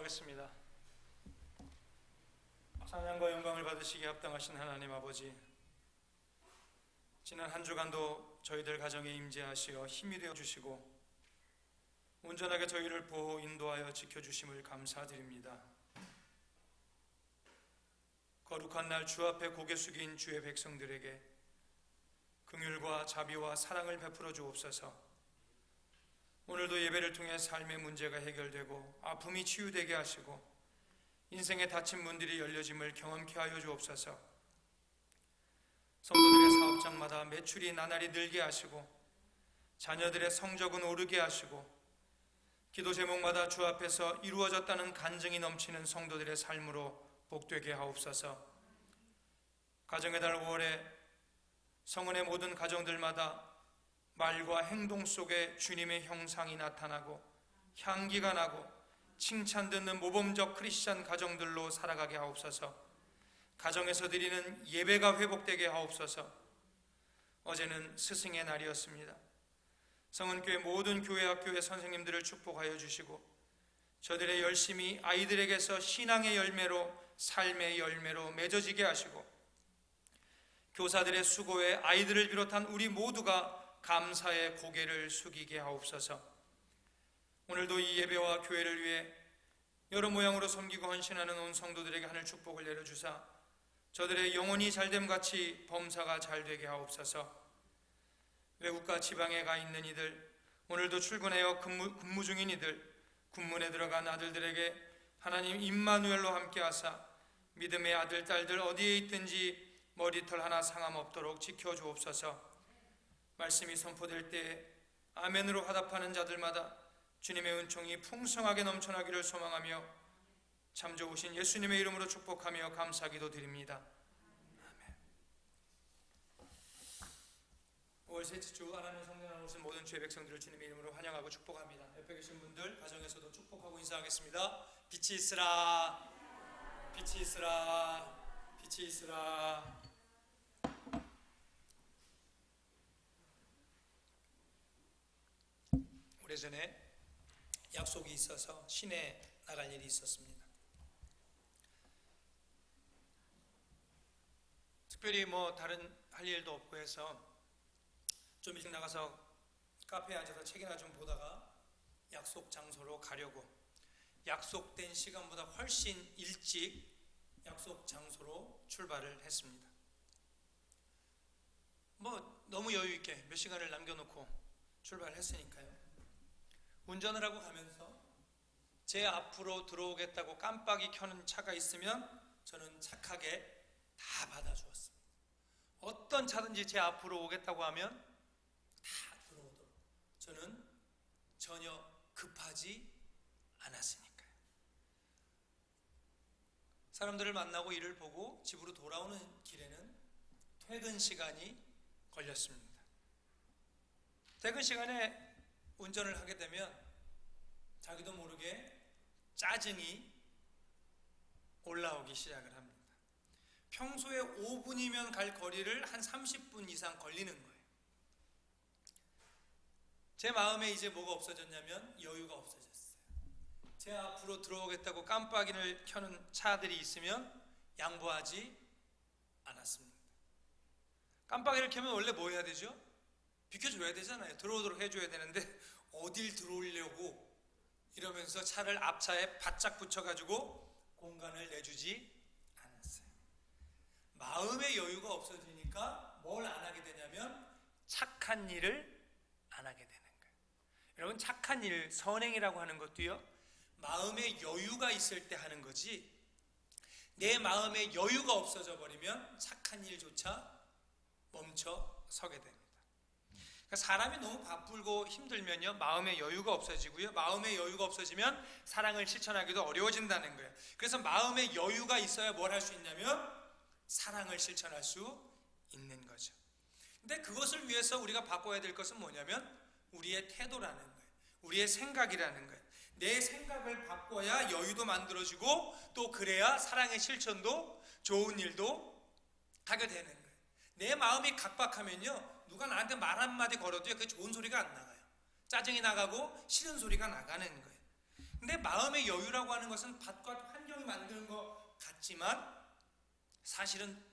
기도하겠습니다. 찬양과 영광을 받으시기에 합당하신 하나님 아버지, 지난 한 주간도 저희들 가정에 임재하시어 힘이 되어 주시고 온전하게 저희를 보호 인도하여 지켜주심을 감사드립니다. 거룩한 날 주 앞에 고개 숙인 주의 백성들에게 긍휼과 자비와 사랑을 베풀어 주옵소서. 오늘도 예배를 통해 삶의 문제가 해결되고 아픔이 치유되게 하시고 인생의 닫힌 문들이 열려짐을 경험케 하여 주옵소서. 성도들의 사업장마다 매출이 나날이 늘게 하시고 자녀들의 성적은 오르게 하시고 기도 제목마다 주 앞에서 이루어졌다는 간증이 넘치는 성도들의 삶으로 복되게 하옵소서. 가정의 달 5월에 성은의 모든 가정들마다 말과 행동 속에 주님의 형상이 나타나고 향기가 나고 칭찬 듣는 모범적 크리스찬 가정들로 살아가게 하옵소서. 가정에서 드리는 예배가 회복되게 하옵소서. 어제는 스승의 날이었습니다. 성은교회 모든 교회 학교의 선생님들을 축복하여 주시고 저들의 열심이 아이들에게서 신앙의 열매로 삶의 열매로 맺어지게 하시고 교사들의 수고에 아이들을 비롯한 우리 모두가 감사의 고개를 숙이게 하옵소서. 오늘도 이 예배와 교회를 위해 여러 모양으로 섬기고 헌신하는 온 성도들에게 하늘 축복을 내려주사 저들의 영혼이 잘됨같이 범사가 잘되게 하옵소서. 외국과 지방에 가 있는 이들, 오늘도 출근하여 근무 중인 이들, 군문에 들어간 아들들에게 하나님 임마누엘로 함께하사 믿음의 아들, 딸들 어디에 있든지 머리털 하나 상함 없도록 지켜주옵소서. 말씀이 선포될 때 아멘으로 화답하는 자들마다 주님의 은총이 풍성하게 넘쳐나기를 소망하며 참 좋으신 예수님의 이름으로 축복하며 감사기도 드립니다. 아멘. 5월 셋째 주 하나님 성전에 오신 모든 주의 백성들을 주님의 이름으로 환영하고 축복합니다. 옆에 계신 분들 가정에서도 축복하고 인사하겠습니다. 빛이 있으라, 빛이 있으라, 빛이 있으라. 오래전에 약속이 있어서 시내 나갈 일이 있었습니다. 특별히 다른 할 일도 없고 해서 좀 일찍 나가서 카페에 앉아서 책이나 좀 보다가 약속 장소로 가려고 약속된 시간보다 훨씬 일찍 약속 장소로 출발을 했습니다. 너무 여유 있게 몇 시간을 남겨놓고 출발을 했으니까요. 운전을 하고 가면서 제 앞으로 들어오겠다고 깜빡이 켜는 차가 있으면 저는 착하게 다 받아주었습니다. 어떤 차든지 제 앞으로 오겠다고 하면 다 들어오도록 저는 전혀 급하지 않았으니까요. 사람들을 만나고 일을 보고 집으로 돌아오는 길에는 퇴근 시간이 걸렸습니다. 퇴근 시간에 운전을 하게 되면 자기도 모르게 짜증이 올라오기 시작을 합니다. 평소에 5분이면 갈 거리를 한 30분 이상 걸리는 거예요. 제 마음에 이제 뭐가 없어졌냐면 여유가 없어졌어요. 제 앞으로 들어오겠다고 깜빡이를 켜는 차들이 있으면 양보하지 않았습니다. 깜빡이를 켜면 원래 뭐 해야 되죠? 비켜줘야 되잖아요. 들어오도록 해줘야 되는데 어딜 들어오려고 이러면서 차를 앞차에 바짝 붙여가지고 공간을 내주지 않았어요. 마음의 여유가 없어지니까 뭘 안 하게 되냐면 착한 일을 안 하게 되는 거예요. 여러분, 착한 일, 선행이라고 하는 것도요, 마음의 여유가 있을 때 하는 거지 내 마음에 여유가 없어져 버리면 착한 일조차 멈춰 서게 됩니다. 사람이 너무 바쁘고 힘들면요, 마음의 여유가 없어지고요, 마음의 여유가 없어지면 사랑을 실천하기도 어려워진다는 거예요. 그래서 마음의 여유가 있어야 뭘 할 수 있냐면 사랑을 실천할 수 있는 거죠. 근데 그것을 위해서 우리가 바꿔야 될 것은 뭐냐면 우리의 태도라는 거예요. 우리의 생각이라는 거예요. 내 생각을 바꿔야 여유도 만들어지고 또 그래야 사랑의 실천도 좋은 일도 하게 되는 거예요. 내 마음이 각박하면요, 누가 나한테 말 한마디 걸어도요, 그게 좋은 소리가 안 나가요. 짜증이 나가고 싫은 소리가 나가는 거예요. 근데 마음의 여유라고 하는 것은 밭과 환경이 만드는 것 같지만 사실은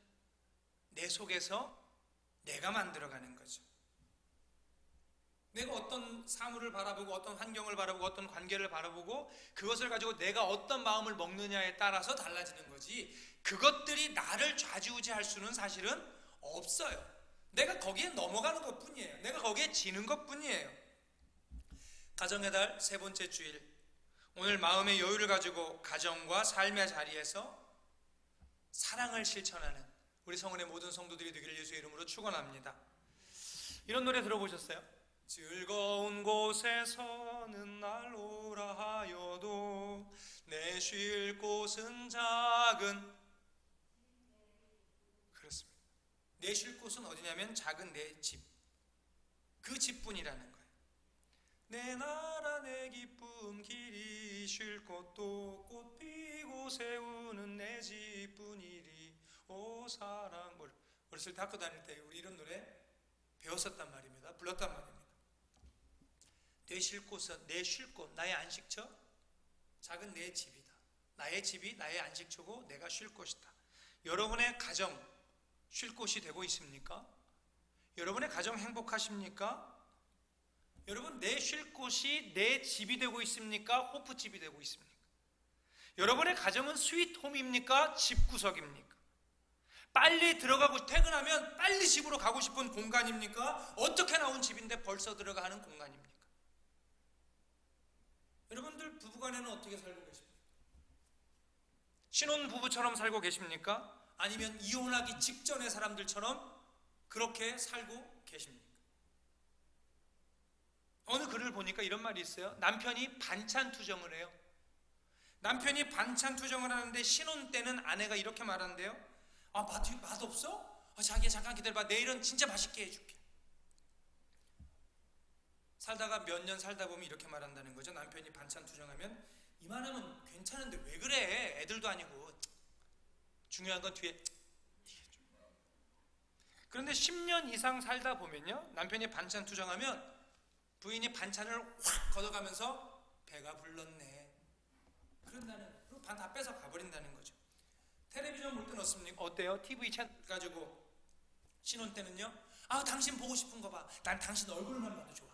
내 속에서 내가 만들어가는 거죠. 내가 어떤 사물을 바라보고 어떤 환경을 바라보고 어떤 관계를 바라보고 그것을 가지고 내가 어떤 마음을 먹느냐에 따라서 달라지는 거지, 그것들이 나를 좌지우지할 수는 사실은 없어요. 내가 거기에 넘어가는 것 뿐이에요. 내가 거기에 지는 것 뿐이에요. 가정의 달 세 번째 주일, 오늘 마음의 여유를 가지고 가정과 삶의 자리에서 사랑을 실천하는 우리 성은의 모든 성도들이 되기를 예수의 이름으로 축원합니다. 이런 노래 들어보셨어요? 즐거운 곳에서는 날 오라 하여도 내 쉴 곳은 작은, 그렇습니다. 내 쉴 곳은 어디냐면 작은 내 집, 그 집뿐이라는 거예요. 내 나라 내 기쁨 길이 쉴 곳도 꽃 피고 세우는 내 집뿐이리 오 사랑. 어렸을 때 학교 다닐 때 우리 이런 노래 배웠었단 말입니다. 불렀단 말입니다. 내 쉴 곳은, 내 쉴 곳, 나의 안식처, 작은 내 집이다. 나의 집이 나의 안식처고 내가 쉴 곳이다. 여러분의 가정 쉴 곳이 되고 있습니까? 여러분의 가정 행복하십니까? 여러분, 내 쉴 곳이 내 집이 되고 있습니까? 호프집이 되고 있습니까? 여러분의 가정은 스윗홈입니까? 집구석입니까? 빨리 들어가고 퇴근하면 빨리 집으로 가고 싶은 공간입니까? 어떻게 나온 집인데 벌써 들어가 하는 공간입니까? 여러분들 부부간에는 어떻게 살고 계십니까? 신혼부부처럼 살고 계십니까? 아니면 이혼하기 직전의 사람들처럼 그렇게 살고 계십니까? 어느 글을 보니까 이런 말이 있어요. 남편이 반찬 투정을 해요. 남편이 반찬 투정을 하는데 신혼 때는 아내가 이렇게 말한대요. 맛없어? 자기야 잠깐 기다려봐, 내일은 진짜 맛있게 해줄게. 살다가 몇 년 살다 보면 이렇게 말한다는 거죠. 남편이 반찬 투정하면 이만하면 괜찮은데 왜 그래? 애들도 아니고. 중요한 건 뒤에. 그런데 10년 이상 살다 보면요, 남편이 반찬 투정하면 부인이 반찬을 확 걷어가면서 배가 불렀네 그런다는, 그리고 반 다 뺏어 가버린다는 거죠. 텔레비전 볼 때는 어떻습니까? 어때요? TV 채널 가지고 신혼 때는요, 당신 보고 싶은 거 봐. 난 당신 얼굴만 봐도 좋아.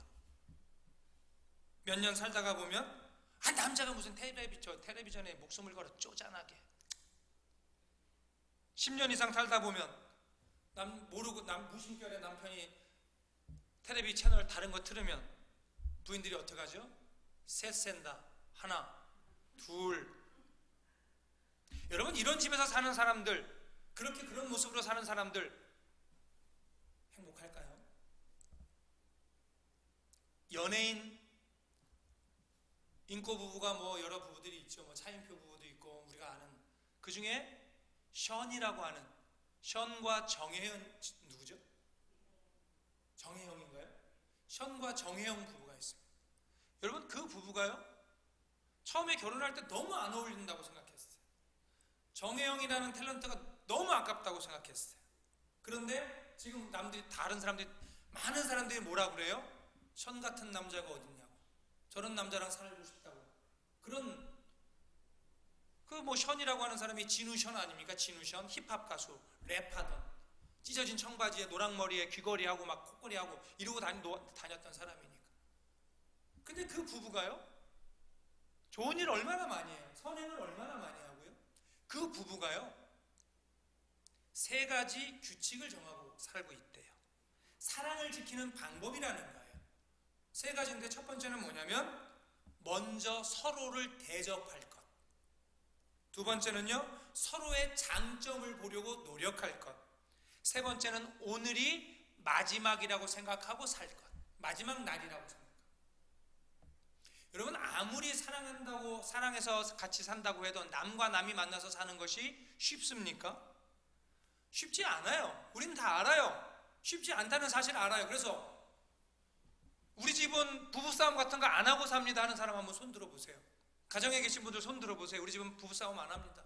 몇 년 살다가 보면 남자가 무슨 텔레비전에 목숨을 걸어 쪼잔하게. 10년 이상 살다 보면 무심결에 남편이 텔레비 채널 다른 거 틀으면 부인들이 어떻게 하죠? 셋 센다. 하나, 둘. 여러분, 이런 집에서 사는 사람들, 그렇게 그런 모습으로 사는 사람들 행복할까요? 연예인 인꼬 부부가 여러 부부들이 있죠. 차인표 부부도 있고 우리가 아는, 그 중에 션이라고 하는, 션과 정혜연, 누구죠? 정혜영인가요? 션과 정혜영 부부가 있습니다. 여러분, 그 부부가요, 처음에 결혼할 때 너무 안 어울린다고 생각했어요. 정혜영이라는 탤런트가 너무 아깝다고 생각했어요. 그런데 지금 다른 사람들이, 많은 사람들이 뭐라 그래요? 션 같은 남자가 어딨냐고, 저런 남자랑 살고 싶다고. 그런 션이라고 하는 사람이 진우션 아닙니까? 진우션, 힙합 가수, 랩하던, 찢어진 청바지에 노랑머리에 귀걸이하고 막 콧걸이하고 이러고 다녔던 사람이니까. 근데 그 부부가요, 좋은 일 얼마나 많이 해요. 선행을 얼마나 많이 하고요. 그 부부가요, 3가지 규칙을 정하고 살고 있대요. 사랑을 지키는 방법이라는 거예요. 3가지인데 첫 번째는 뭐냐면 먼저 서로를 대접할 것. 두 번째는요, 서로의 장점을 보려고 노력할 것. 세 번째는 오늘이 마지막이라고 생각하고 살 것. 마지막 날이라고 생각합니다. 여러분, 아무리 사랑해서 같이 산다고 해도 남과 남이 만나서 사는 것이 쉽습니까? 쉽지 않아요. 우린 다 알아요. 쉽지 않다는 사실 알아요. 그래서 우리 집은 부부싸움 같은 거 안 하고 삽니다 하는 사람 한번 손 들어보세요. 가정에 계신 분들 손 들어보세요. 우리 집은 부부싸움 안 합니다.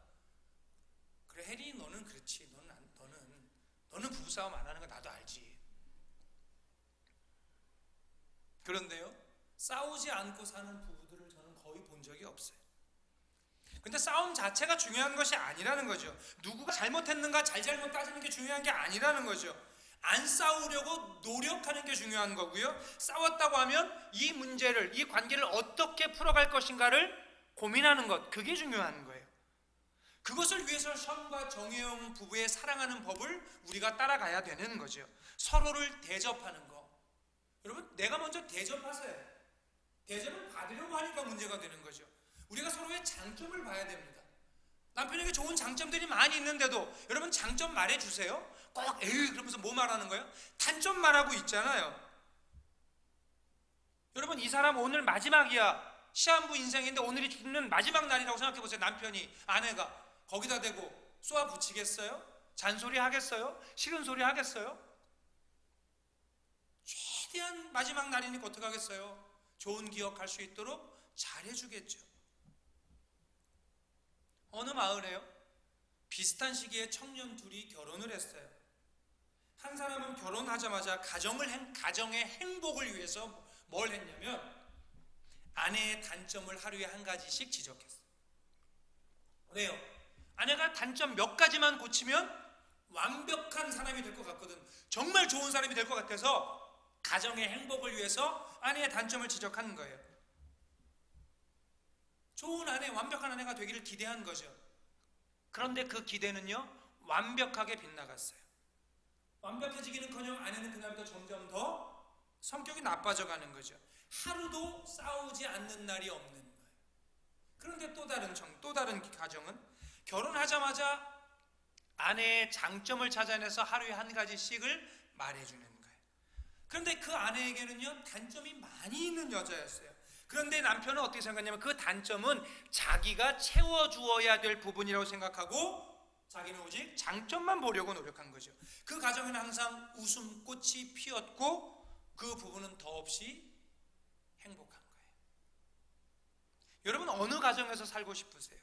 그래, 혜리 너는 그렇지. 너는 부부싸움 안 하는 거 나도 알지. 그런데요, 싸우지 않고 사는 부부들을 저는 거의 본 적이 없어요. 근데 싸움 자체가 중요한 것이 아니라는 거죠. 누구가 잘못했는가 잘잘못 따지는 게 중요한 게 아니라는 거죠. 안 싸우려고 노력하는 게 중요한 거고요. 싸웠다고 하면 이 문제를, 이 관계를 어떻게 풀어갈 것인가를 고민하는 것, 그게 중요한 거예요. 그것을 위해서 션과 정혜영 부부의 사랑하는 법을 우리가 따라가야 되는 거죠. 서로를 대접하는 거. 여러분, 내가 먼저 대접하세요. 대접을 받으려고 하니까 문제가 되는 거죠. 우리가 서로의 장점을 봐야 됩니다. 남편에게 좋은 장점들이 많이 있는데도 여러분 장점 말해주세요. 꼭 에이 그러면서 뭐 말하는 거예요? 단점 말하고 있잖아요. 여러분, 이 사람 오늘 마지막이야. 시한부 인생인데 오늘이 죽는 마지막 날이라고 생각해 보세요. 남편이, 아내가 거기다 대고 쏘아 붙이겠어요? 잔소리 하겠어요? 싫은 소리 하겠어요? 최대한 마지막 날이니까 어떻게 하겠어요? 좋은 기억할 수 있도록 잘해주겠죠. 어느 마을에요, 비슷한 시기에 청년 둘이 결혼을 했어요. 한 사람은 결혼하자마자 가정의 행복을 위해서 뭘 했냐면 아내의 단점을 하루에 한 가지씩 지적했어요. 왜요? 아내가 단점 몇 가지만 고치면 완벽한 사람이 될 것 같거든. 정말 좋은 사람이 될 것 같아서 가정의 행복을 위해서 아내의 단점을 지적하는 거예요. 좋은 아내, 완벽한 아내가 되기를 기대한 거죠. 그런데 그 기대는요, 완벽하게 빗나갔어요. 완벽해지기는커녕 아내는 그날부터 점점 더 성격이 나빠져 가는 거죠. 하루도 싸우지 않는 날이 없는 거예요. 그런데 또 다른 가정은 결혼하자마자 아내의 장점을 찾아내서 하루에 한 가지씩을 말해주는 거예요. 그런데 그 아내에게는요, 단점이 많이 있는 여자였어요. 그런데 남편은 어떻게 생각했냐면 그 단점은 자기가 채워주어야 될 부분이라고 생각하고 자기는 오직 장점만 보려고 노력한 거죠. 그 가정에는 항상 웃음꽃이 피었고 그 부부는 더없이 행복한 거예요. 여러분, 어느 가정에서 살고 싶으세요?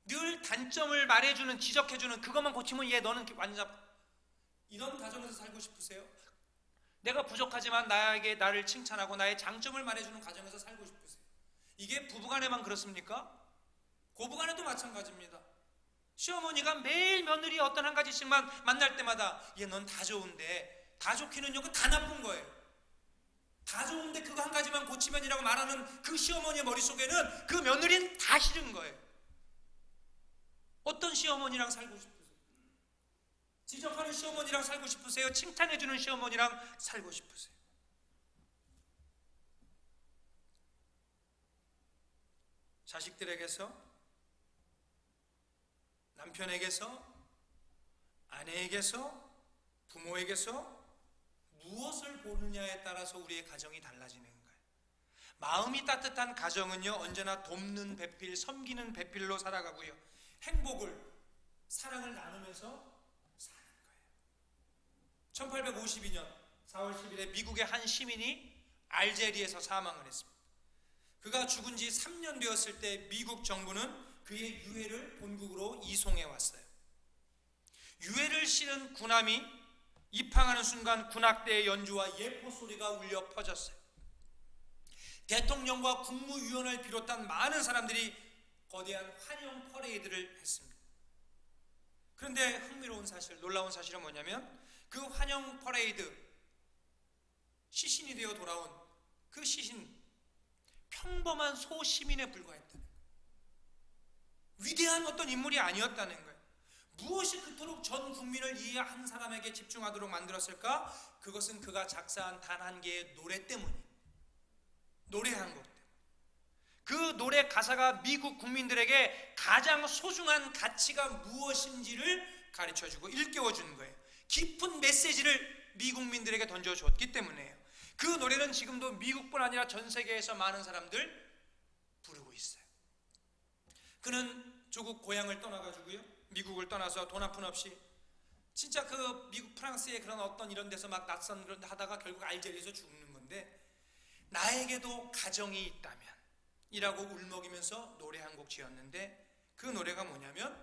늘 단점을 말해주는, 지적해주는, 그것만 고치면 얘 너는 완전, 이런 가정에서 살고 싶으세요? 내가 부족하지만 나를 칭찬하고 나의 장점을 말해주는 가정에서 살고 싶으세요? 이게 부부간에만 그렇습니까? 고부간에도 마찬가지입니다. 시어머니가 매일 며느리 어떤 한 가지씩만 만날 때마다 얘 넌 다 좋은데, 다 좋기는요, 그 다 나쁜 거예요. 다 좋은데 그거 한 가지만 고치면이라고 말하는 그 시어머니의 머릿속에는 그 며느리는 다 싫은 거예요. 어떤 시어머니랑 살고 싶으세요? 지적하는 시어머니랑 살고 싶으세요? 칭찬해주는 시어머니랑 살고 싶으세요? 자식들에게서, 남편에게서, 아내에게서, 부모에게서 무엇을 보느냐에 따라서 우리의 가정이 달라지는 거예요. 마음이 따뜻한 가정은요, 언제나 돕는 배필, 섬기는 배필로 살아가고요, 행복을, 사랑을 나누면서 1852년 4월 10일에 미국의 한 시민이 알제리에서 사망을 했습니다. 그가 죽은 지 3년 되었을 때 미국 정부는 그의 유해를 본국으로 이송해 왔어요. 유해를 실은 군함이 입항하는 순간 군악대의 연주와 예포 소리가 울려 퍼졌어요. 대통령과 국무위원을 비롯한 많은 사람들이 거대한 환영 퍼레이드를 했습니다. 그런데 흥미로운 사실, 놀라운 사실은 뭐냐면 그 환영 퍼레이드, 시신이 되어 돌아온 그 시신, 평범한 소시민에 불과했다는 거예요. 위대한 어떤 인물이 아니었다는 거예요. 무엇이 그토록 전 국민을 이 한 사람에게 집중하도록 만들었을까? 그것은 그가 작사한 단 한 개의 노래 때문이에요. 노래 한 곡 때문에. 그 노래 가사가 미국 국민들에게 가장 소중한 가치가 무엇인지를 가르쳐주고 일깨워주는 거예요. 깊은 메시지를 미국민들에게 던져줬기 때문에요. 그 노래는 지금도 미국뿐 아니라 전 세계에서 많은 사람들 부르고 있어요. 그는 조국 고향을 떠나가지고요, 미국을 떠나서 돈 한 푼 없이 진짜 그 미국 프랑스의 그런 어떤 이런 데서 막 낯선 그런 데 하다가 결국 알제리에서 죽는 건데, 나에게도 가정이 있다면 이라고 울먹이면서 노래 한 곡 지었는데, 그 노래가 뭐냐면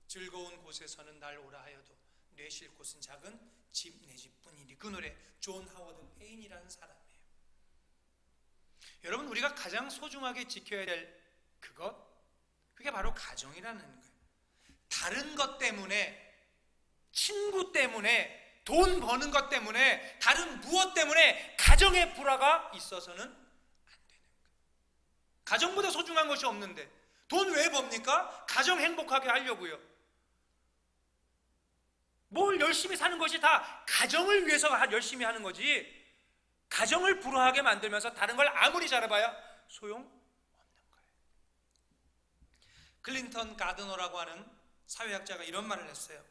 즐거운 곳에서는 날 오라 하여도 내 쉴 곳은 작은 집 내 집뿐이니. 그 노래 존 하워드 페인이라는 사람이에요. 여러분, 우리가 가장 소중하게 지켜야 될 그게 바로 가정이라는 거예요. 다른 것 때문에, 친구 때문에, 돈 버는 것 때문에, 다른 무엇 때문에 가정의 불화가 있어서는 안 되는 거예요. 가정보다 소중한 것이 없는데 돈 왜 법니까? 가정 행복하게 하려고요. 뭘 열심히 사는 것이 다 가정을 위해서 열심히 하는 거지, 가정을 불화하게 만들면서 다른 걸 아무리 잘해봐야 소용없는 거예요. 클린턴 가드너라고 하는 사회학자가 이런 말을 했어요.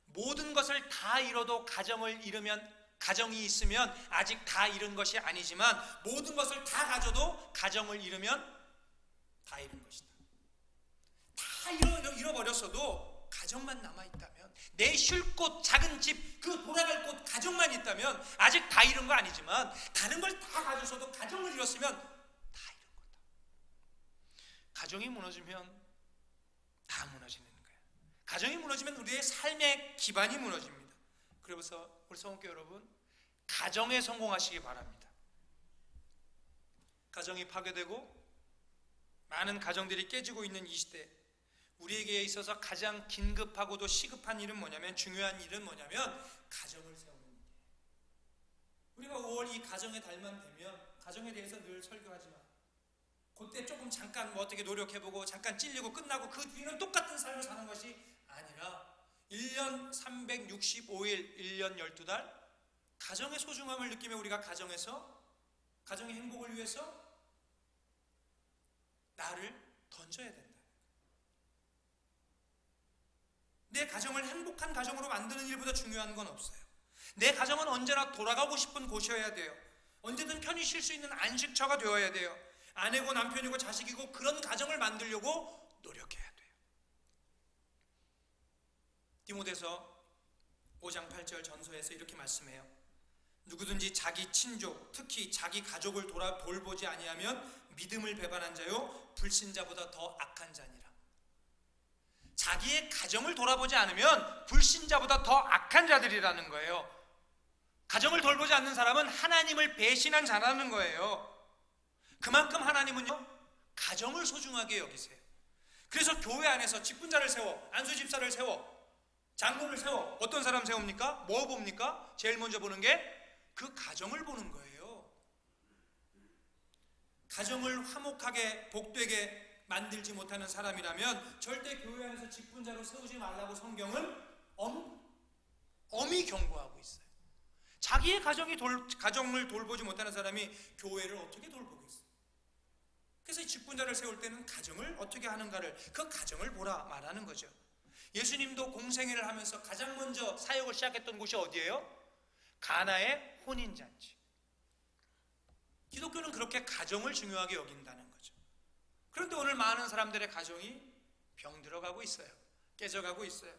모든 것을 다 잃어도 가정이 있으면 아직 다 잃은 것이 아니지만, 모든 것을 다 가져도 가정을 잃으면 다 잃은 것이다. 다 잃어버렸어도 가정만 남아있다면, 내 쉴 곳, 작은 집, 그 돌아갈 곳, 가정만 있다면 아직 다 잃은 거 아니지만, 다른 걸 다 가져서도 가정을 잃었으면 다 잃은 거다. 가정이 무너지면 다 무너지는 거예요. 가정이 무너지면 우리의 삶의 기반이 무너집니다. 그래서 우리 성도교 여러분, 가정에 성공하시기 바랍니다. 가정이 파괴되고 많은 가정들이 깨지고 있는 이 시대, 우리에게 있어서 가장 긴급하고도 시급한 일은 뭐냐면, 중요한 일은 뭐냐면 가정을 세우는 일이에요. 우리가 5월 이 가정의 달만 되면 가정에 대해서 늘 설교하지만, 그때 조금 잠깐 어떻게 노력해보고 잠깐 찔리고 끝나고 그 뒤는 똑같은 삶을 사는 것이 아니라 1년 365일 1년 12달 가정의 소중함을 느끼며 우리가 가정에서, 가정의 행복을 위해서 나를 던져야 된다. 내 가정을 행복한 가정으로 만드는 일보다 중요한 건 없어요. 내 가정은 언제나 돌아가고 싶은 곳이어야 돼요. 언제든 편히 쉴 수 있는 안식처가 되어야 돼요. 아내고 남편이고 자식이고 그런 가정을 만들려고 노력해야 돼요. 디모데서 5장 8절 전서에서 이렇게 말씀해요. 누구든지 자기 친족, 특히 자기 가족을 돌보지 아니하면 믿음을 배반한 자요 불신자보다 더 악한 자니라. 자기의 가정을 돌아보지 않으면 불신자보다 더 악한 자들이라는 거예요. 가정을 돌보지 않는 사람은 하나님을 배신한 자라는 거예요. 그만큼 하나님은요, 가정을 소중하게 여기세요. 그래서 교회 안에서 직분자를 세워, 안수집사를 세워, 장로를 세워. 어떤 사람 세웁니까? 뭐 봅니까? 제일 먼저 보는 게 그 가정을 보는 거예요. 가정을 화목하게 복되게 만들지 못하는 사람이라면 절대 교회 안에서 직분자로 세우지 말라고 성경은 엄히 경고하고 있어요. 자기의 가정을 돌보지 못하는 사람이 교회를 어떻게 돌보겠어요? 그래서 직분자를 세울 때는 가정을 어떻게 하는가를, 그 가정을 보라 말하는 거죠. 예수님도 공생애를 하면서 가장 먼저 사역을 시작했던 곳이 어디예요? 가나의 혼인잔치. 기독교는 그렇게 가정을 중요하게 여긴다는 거죠. 그런데 오늘 많은 사람들의 가정이 병들어가고 있어요. 깨져가고 있어요.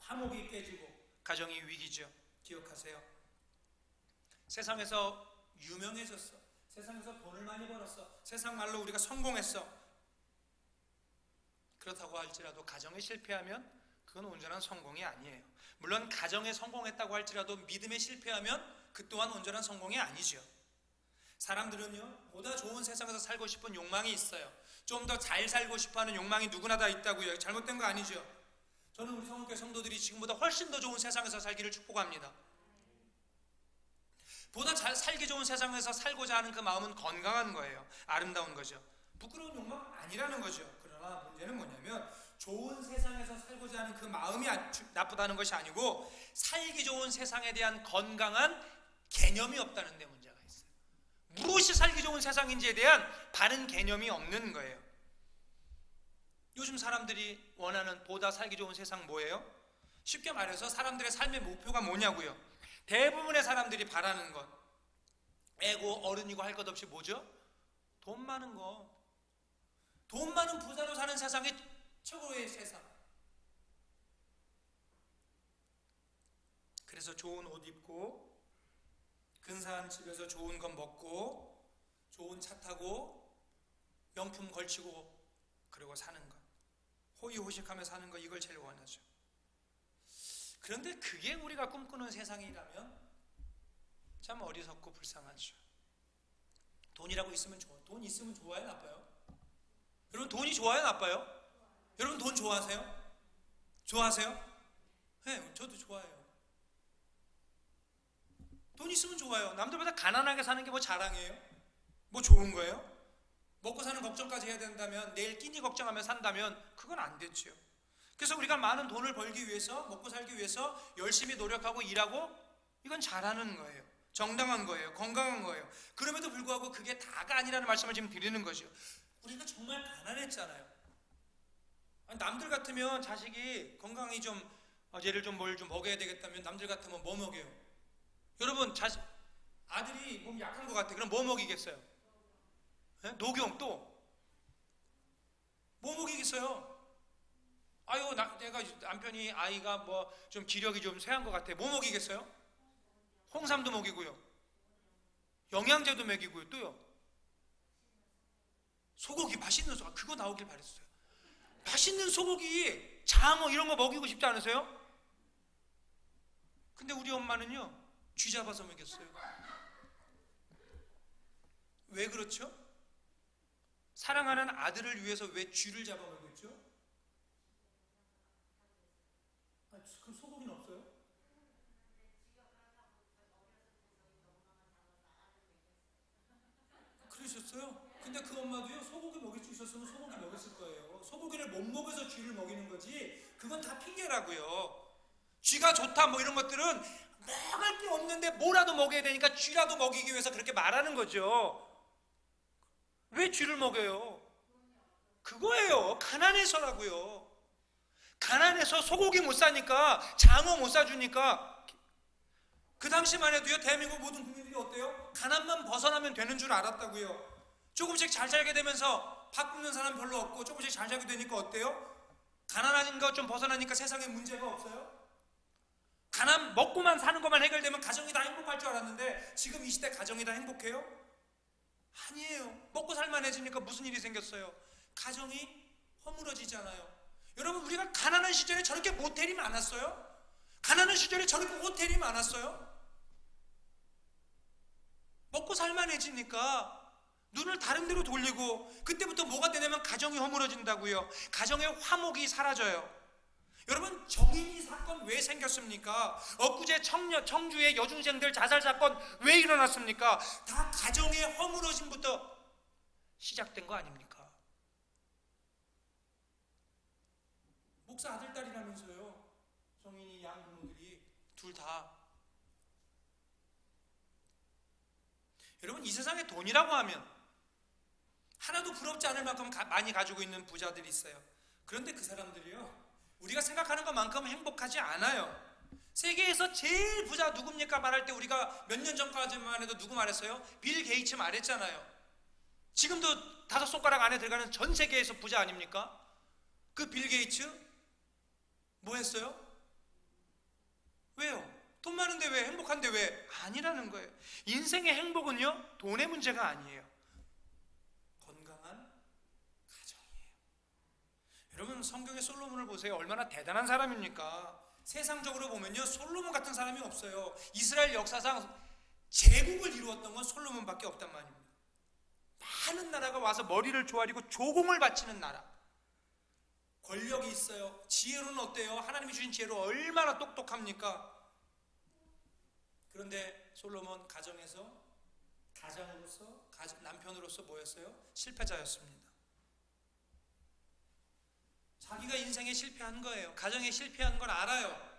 화목이 깨지고 가정이 위기죠. 기억하세요. 세상에서 유명해졌어. 세상에서 돈을 많이 벌었어. 세상 말로 우리가 성공했어. 그렇다고 할지라도 가정에 실패하면 그건 온전한 성공이 아니에요. 물론 가정에 성공했다고 할지라도 믿음에 실패하면 그 또한 온전한 성공이 아니죠. 사람들은요, 보다 좋은 세상에서 살고 싶은 욕망이 있어요. 좀 더 잘 살고 싶어하는 욕망이 누구나 다 있다고요. 잘못된 거 아니죠. 저는 우리 성도교 성도들이 지금보다 훨씬 더 좋은 세상에서 살기를 축복합니다. 보다 잘 살기 좋은 세상에서 살고자 하는 그 마음은 건강한 거예요. 아름다운 거죠. 부끄러운 욕망 아니라는 거죠. 그러나 문제는 뭐냐면, 좋은 세상에서 살고자 하는 그 마음이 나쁘다는 것이 아니고, 살기 좋은 세상에 대한 건강한 개념이 없다는 데 문제가 있어요. 무엇이 살기 좋은 세상인지에 대한 바른 개념이 없는 거예요. 요즘 사람들이 원하는 보다 살기 좋은 세상 뭐예요? 쉽게 말해서 사람들의 삶의 목표가 뭐냐고요. 대부분의 사람들이 바라는 것, 애고 어른이고 할 것 없이 뭐죠? 돈 많은 거. 돈 많은 부자로 사는 세상이 최고의 세상. 그래서 좋은 옷 입고, 근사한 집에서 좋은 것 먹고, 좋은 차 타고, 명품 걸치고, 그리고 사는 것, 호의호식하며 사는 것, 이걸 제일 원하죠. 그런데 그게 우리가 꿈꾸는 세상이라면 참 어리석고 불쌍하죠. 돈이라고 있으면 좋아. 돈 있으면 좋아요, 나빠요? 여러분 돈이 좋아요, 나빠요? 여러분 돈 좋아하세요? 좋아하세요? 네, 저도 좋아해요. 돈 있으면 좋아요. 남들보다 가난하게 사는 게 뭐 자랑이에요? 뭐 좋은 거예요? 먹고 사는 걱정까지 해야 된다면, 내일 끼니 걱정하며 산다면 그건 안 되죠. 그래서 우리가 많은 돈을 벌기 위해서, 먹고 살기 위해서 열심히 노력하고 일하고, 이건 잘하는 거예요. 정당한 거예요. 건강한 거예요. 그럼에도 불구하고 그게 다가 아니라는 말씀을 지금 드리는 거죠. 우리가 정말 가난했잖아요. 남들 같으면 자식이 건강히 좀 얘를 좀 뭘 좀 먹여야 되겠다면 남들 같으면 뭐 먹여요? 여러분 아들이 몸 약한 것 같아. 그럼 뭐 먹이겠어요? 네? 녹용 또 뭐 먹이겠어요? 아유 내가 남편이 아이가 뭐 좀 기력이 좀 쇠한 것 같아. 뭐 먹이겠어요? 홍삼도 먹이고요. 영양제도 먹이고요. 또요. 소고기 맛있는 소고기 그거 나오길 바랬어요. 맛있는 소고기, 장어 이런 거 먹이고 싶지 않으세요? 근데 우리 엄마는요 쥐 잡아서 먹였어요. 왜 그렇죠? 사랑하는 아들을 위해서 왜 쥐를 잡아 먹였죠? 그럼 소고기는 없어요? 그러셨어요? 근데 그 엄마도요 소고기 먹일 수 있었으면 소고기 먹였을 거예요. 소고기를 못 먹여서 쥐를 먹이는 거지 그건 다 핑계라고요. 쥐가 좋다 뭐 이런 것들은 먹을 게 없는데 뭐라도 먹여야 되니까 쥐라도 먹이기 위해서 그렇게 말하는 거죠. 왜 쥐를 먹여요? 그거예요. 가난해서라고요. 가난해서 소고기 못 사니까, 장어 못 사주니까. 그 당시만 해도요 대한민국 모든 국민들이 어때요? 가난만 벗어나면 되는 줄 알았다고요. 조금씩 잘 살게 되면서 밥 굶는 사람 별로 없고 조금씩 잘 살게 되니까 어때요? 가난한 거 좀 벗어나니까 세상에 문제가 없어요? 가난 먹고만 사는 것만 해결되면 가정이 다 행복할 줄 알았는데 지금 이 시대 가정이 다 행복해요? 아니에요. 먹고 살만해지니까 무슨 일이 생겼어요? 가정이 허물어지잖아요. 여러분 우리가 가난한 시절에 저렇게 모텔이 많았어요? 가난한 시절에 저렇게 호텔이 많았어요? 먹고 살만해지니까 눈을 다른 데로 돌리고 그때부터 뭐가 되냐면 가정이 허물어진다고요. 가정의 화목이 사라져요. 여러분 정인이 사건 왜 생겼습니까? 엊그제 청주의 여중생들 자살 사건 왜 일어났습니까? 다 가정의 허물어짐부터 시작된 거 아닙니까? 목사 아들 딸이라면서요. 정인이 양 부모들이 둘 다. 여러분 이 세상에 돈이라고 하면 하나도 부럽지 않을 만큼 많이 가지고 있는 부자들이 있어요. 그런데 그 사람들이요 우리가 생각하는 것만큼 행복하지 않아요. 세계에서 제일 부자 누굽니까 말할 때 우리가 몇 년 전까지만 해도 누구 말했어요? 빌 게이츠 말했잖아요. 지금도 5손가락 안에 들어가는 전 세계에서 부자 아닙니까? 그 빌 게이츠 뭐 했어요? 왜요? 돈 많은데 왜? 행복한데 왜? 아니라는 거예요. 인생의 행복은요 돈의 문제가 아니에요. 건강한 가정이에요. 여러분 성경의 솔로몬을 보세요. 얼마나 대단한 사람입니까? 세상적으로 보면요 솔로몬 같은 사람이 없어요. 이스라엘 역사상 제국을 이루었던 건 솔로몬밖에 없단 말입니다. 많은 나라가 와서 머리를 조아리고 조공을 바치는 나라. 권력이 있어요. 지혜로는 어때요? 하나님이 주신 지혜로 얼마나 똑똑합니까? 그런데 솔로몬 가정에서 가장으로서 남편으로서 뭐였어요? 실패자였습니다. 자기가 인생에 실패한 거예요. 가정에 실패한 걸 알아요.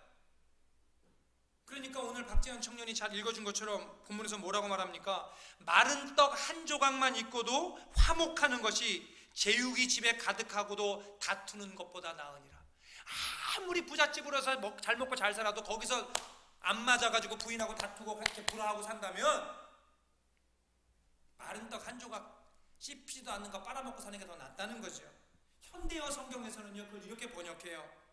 그러니까 오늘 박재현 청년이 잘 읽어준 것처럼 본문에서 뭐라고 말합니까? 마른 떡 한 조각만 있고도 화목하는 것이 제육이 집에 가득하고도 다투는 것보다 나으니라. 아무리 부잣집으로서 잘 먹고 잘 살아도 거기서 안 맞아가지고 부인하고 다투고 이렇게 불화하고 산다면 마른 떡 한 조각 씹지도 않는 거 빨아먹고 사는 게 더 낫다는 거죠. 현대어 성경에서는요 그걸 이렇게 번역해요.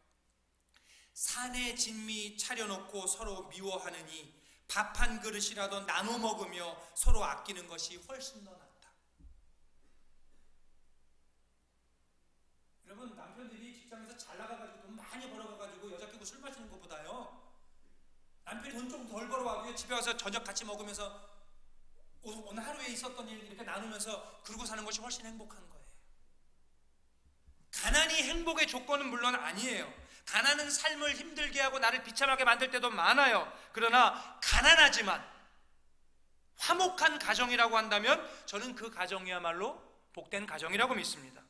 산에 진미 차려놓고 서로 미워하느니 밥 한 그릇이라도 나눠 먹으며 서로 아끼는 것이 훨씬 더 낫다. 여러분 남편들이 직장에서 잘 나가가지고 돈 많이 벌어가지고 여자 끼고 술 마시는 것보다요 남편이 돈 좀 덜 벌어와도 집에 와서 저녁 같이 먹으면서 오늘 하루에 있었던 일 이렇게 나누면서 그러고 사는 것이 훨씬 행복한 거예요. 가난이 행복의 조건은 물론 아니에요. 가난은 삶을 힘들게 하고 나를 비참하게 만들 때도 많아요. 그러나 가난하지만 화목한 가정이라고 한다면 저는 그 가정이야말로 복된 가정이라고 믿습니다.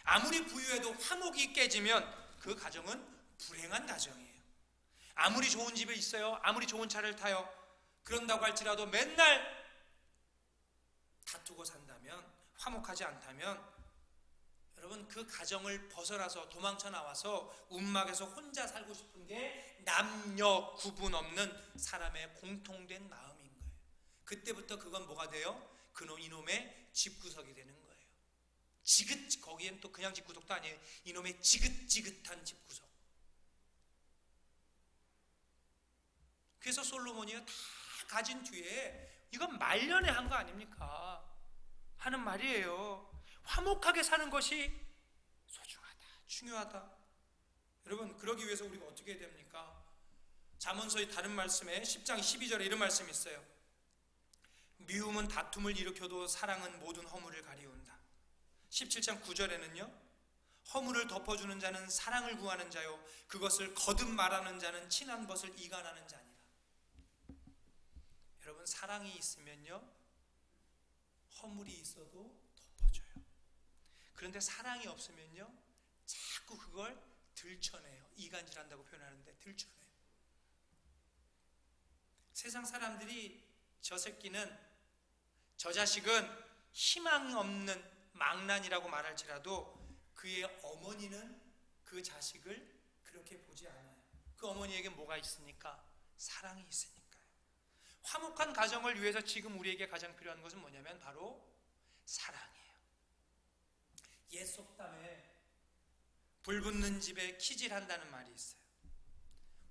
아무리 부유해도 화목이 깨지면 그 가정은 불행한 가정이에요. 아무리 좋은 집에 있어요, 아무리 좋은 차를 타요, 그런다고 할지라도 맨날 다투고 산다면, 화목하지 않다면 여러분 그 가정을 벗어나서 도망쳐 나와서 움막에서 혼자 살고 싶은 게 남녀 구분 없는 사람의 공통된 마음인 거예요. 그때부터 그건 뭐가 돼요? 이놈의 집구석이 되는 거예요. 거기엔 또 그냥 집구석도 아니에요. 이놈의 지긋지긋한 집구석. 그래서 솔로몬이요 다 가진 뒤에 이건 말년에 한 거 아닙니까? 하는 말이에요. 화목하게 사는 것이 소중하다, 중요하다. 여러분 그러기 위해서 우리가 어떻게 해야 됩니까? 잠언서의 다른 말씀에 10장 12절에 이런 말씀이 있어요. 미움은 다툼을 일으켜도 사랑은 모든 허물을 가리운다. 17장 9절에는요, 허물을 덮어주는 자는 사랑을 구하는 자요 그것을 거듭 말하는 자는 친한 것을 이간하는 자니라. 여러분 사랑이 있으면요 허물이 있어도 덮어줘요. 그런데 사랑이 없으면요 자꾸 그걸 들춰내요. 이간질한다고 표현하는데 들춰내요. 세상 사람들이 저 새끼는, 저 자식은 희망이 없는 망난이라고 말할지라도 그의 어머니는 그 자식을 그렇게 보지 않아요. 그 어머니에게 뭐가 있습니까? 사랑이 있으니까요. 화목한 가정을 위해서 지금 우리에게 가장 필요한 것은 뭐냐면 바로 사랑이에요. 옛 속담에 불 붙는 집에 키질한다는 말이 있어요.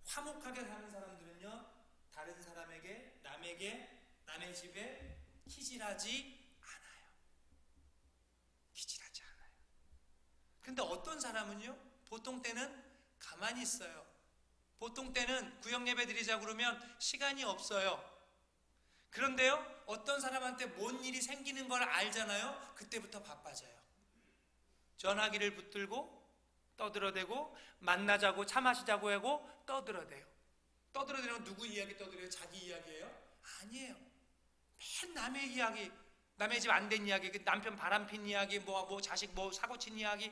화목하게 사는 사람들은요 다른 사람에게, 남의 집에 키질하지 않아요. 키질하지 않아요. 근데 어떤 사람은요 보통 때는 가만히 있어요. 보통 때는 구역 예배 드리자 그러면 시간이 없어요. 그런데요 어떤 사람한테 뭔 일이 생기는 걸 알잖아요. 그때부터 바빠져요. 전화기를 붙들고 떠들어대고, 만나자고 차 마시자고 하고 떠들어대요. 떠들어대는 누구 이야기 떠들어요? 자기 이야기예요? 아니에요. 맨 남의 이야기, 남의 집 안 된 이야기, 남편 바람핀 이야기, 뭐 자식 뭐 사고친 이야기.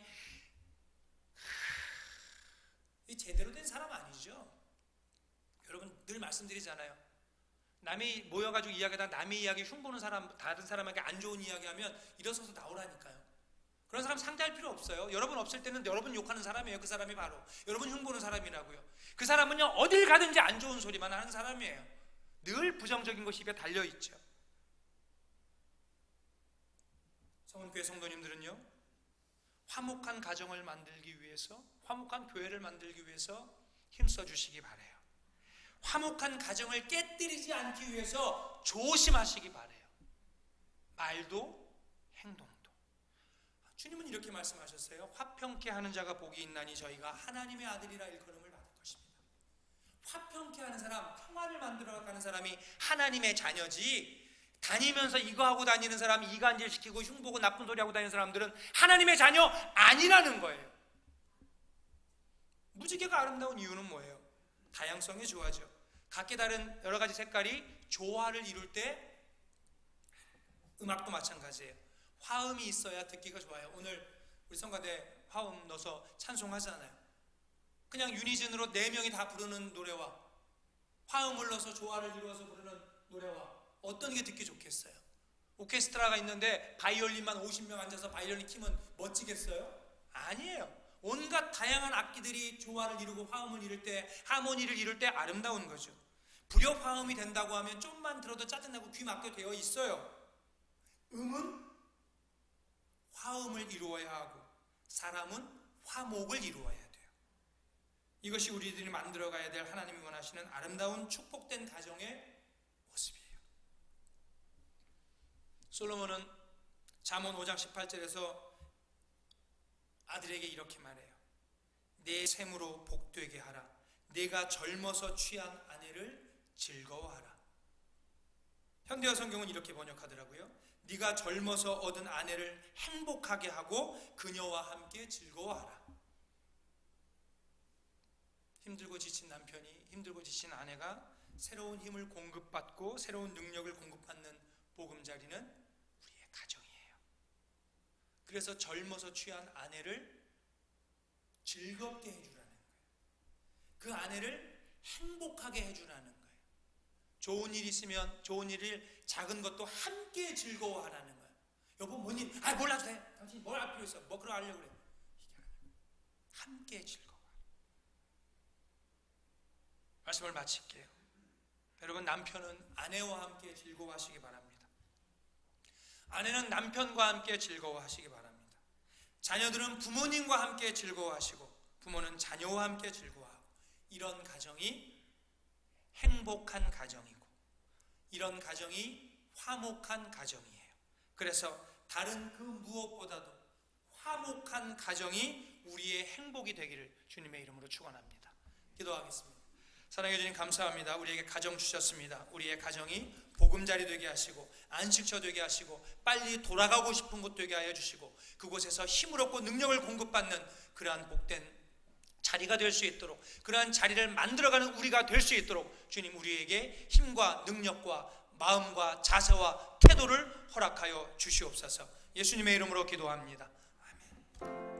이 제대로 된 사람 아니죠. 여러분 늘 말씀드리잖아요. 남이 모여가지고 이야기하다 남의 이야기 흉보는 사람, 다른 사람에게 안 좋은 이야기하면 일어서서 나오라니까요. 그런 사람 상대할 필요 없어요. 여러분 없을 때는 여러분 욕하는 사람이에요. 그 사람이 바로 여러분 흉보는 사람이라고요. 그 사람은요 어딜 가든지 안 좋은 소리만 하는 사람이에요. 늘 부정적인 것이 입에 달려있죠. 성은교회 성도님들은요 화목한 가정을 만들기 위해서, 화목한 교회를 만들기 위해서 힘써 주시기 바라요. 화목한 가정을 깨뜨리지 않기 위해서 조심하시기 바라요. 말도 행동도. 주님은 이렇게 말씀하셨어요. 화평케 하는 자가 복이 있나니 저희가 하나님의 아들이라 일컬음을 받을 것입니다. 화평케 하는 사람, 평화를 만들어가는 사람이 하나님의 자녀지, 다니면서 이거 하고 다니는 사람, 이간질시키고 흉보고 나쁜 소리 하고 다니는 사람들은 하나님의 자녀 아니라는 거예요. 무지개가 아름다운 이유는 뭐예요? 다양성의 조화죠. 각기 다른 여러 가지 색깔이 조화를 이룰 때, 음악도 마찬가지예요. 화음이 있어야 듣기가 좋아요. 오늘 우리 성가대 화음 넣어서 찬송하잖아요. 그냥 유니즌으로 4명이 다 부르는 노래와 화음을 넣어서 조화를 이루어서 부르는 노래와 어떤 게 듣기 좋겠어요? 오케스트라가 있는데 바이올린만 50명 앉아서 바이올린 키면 멋지겠어요? 아니에요. 온갖 다양한 악기들이 조화를 이루고 화음을 이룰 때, 하모니를 이룰 때 아름다운 거죠. 불협 화음이 된다고 하면 좀만 들어도 짜증나고 귀 막혀 되어 있어요. 음은 화음을 이루어야 하고 사람은 화목을 이루어야 돼요. 이것이 우리들이 만들어가야 될 하나님이 원하시는 아름다운 축복된 가정의 모습이에요. 솔로몬은 잠언 5장 18절에서 아들에게 이렇게 말해요. 내 샘으로 복되게 하라. 내가 젊어서 취한 아내를 즐거워하라. 현대어 성경은 이렇게 번역하더라고요. 네가 젊어서 얻은 아내를 행복하게 하고 그녀와 함께 즐거워하라. 힘들고 지친 남편이, 힘들고 지친 아내가 새로운 힘을 공급받고 새로운 능력을 공급받는 보금자리는 우리의 가정이에요. 그래서 젊어서 취한 아내를 즐겁게 해주라는 거예요. 그 아내를 행복하게 해주라는 거예요. 좋은 일 있으면 좋은 일을 작은 것도 함께 즐거워하라는 거예요. 여보 뭔 일? 몰라도 돼. 당신 뭘 할 필요 있어? 뭐 그러 하려고 그래. 이게 아니에요. 함께 즐거워. 말씀을 마칠게요. 여러분, 남편은 아내와 함께 즐거워하시기 바랍니다. 아내는 남편과 함께 즐거워하시기 바랍니다. 자녀들은 부모님과 함께 즐거워하시고 부모는 자녀와 함께 즐거워하고, 이런 가정이 행복한 가정이고 이런 가정이 화목한 가정이에요. 그래서 다른 그 무엇보다도 화목한 가정이 우리의 행복이 되기를 주님의 이름으로 축원합니다. 기도하겠습니다. 사랑해 주님 감사합니다. 우리에게 가정 주셨습니다. 우리의 가정이 보금자리 되게 하시고 안식처 되게 하시고 빨리 돌아가고 싶은 곳 되게 하여 주시고 그곳에서 힘을 얻고 능력을 공급받는 그러한 복된 자리가 될 수 있도록, 그러한 자리를 만들어가는 우리가 될 수 있도록 주님 우리에게 힘과 능력과 마음과 자세와 태도를 허락하여 주시옵소서. 예수님의 이름으로 기도합니다. 아멘.